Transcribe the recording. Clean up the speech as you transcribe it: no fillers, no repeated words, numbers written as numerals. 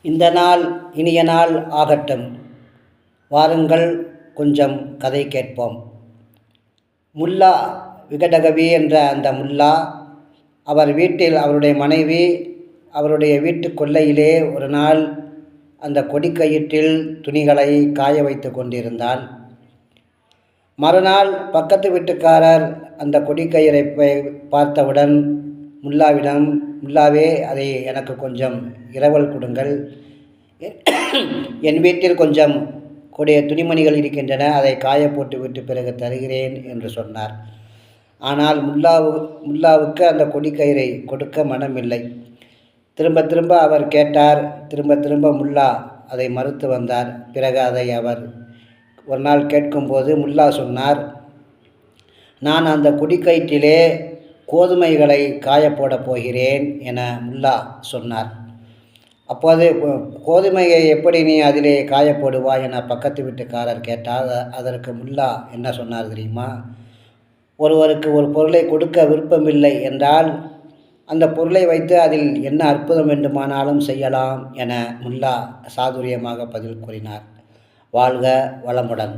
இந்த நாள் இனிய நாள் ஆகட்டும். வாருங்கள், கொஞ்சம் கதை கேட்போம். முல்லா விகடகவி என்ற அந்த முல்லா, அவர் வீட்டில் அவருடைய மனைவி அவருடைய வீட்டு கொல்லையிலே ஒரு நாள் அந்த கொடிக்கயிற்றில் துணிகளை காய வைத்து கொண்டிருந்தாள். மறுநாள் பக்கத்து வீட்டுக்காரர் அந்த கொடிக்கயிறை பார்த்தவுடன் முல்லாவிடம், முல்லாவே, அதை எனக்கு கொஞ்சம் இரவல் கொடுங்கள், என் வீட்டில் கொஞ்சம் துணிமணிகள் இருக்கின்றன, அதை காய போட்டு விட்டு பிறகு தருகிறேன் என்று சொன்னார். ஆனால் முல்லாவுக்கு அந்த கொடிக்கயிறை கொடுக்க மனமில்லை. திரும்ப திரும்ப அவர் கேட்டார். திரும்ப திரும்ப முல்லா அதை மறுத்து வந்தார். பிறகு அதை அவர் ஒரு நாள் கேட்கும்போது முல்லா சொன்னார், நான் அந்த கொடிக்கயிற்றிலே கோதுமைகளை காய போடப் போகிறேன் என முல்லா சொன்னார். அப்போது, கோதுமையை எப்படி நீ அதிலே காய போடுவாய் என பக்கத்து வீட்டுக்காரர் கேட்டால், அதற்கு முல்லா என்ன சொன்னார் தெரியுமா? ஒருவருக்கு ஒரு பொருளை கொடுக்க விருப்பமில்லை என்றால் அந்த பொருளை வைத்து அதில் என்ன அற்புதம் வேண்டுமானாலும் செய்யலாம் என முல்லா சாதுரியமாக பதில் கூறினார். வாழ்க வளமுடன்.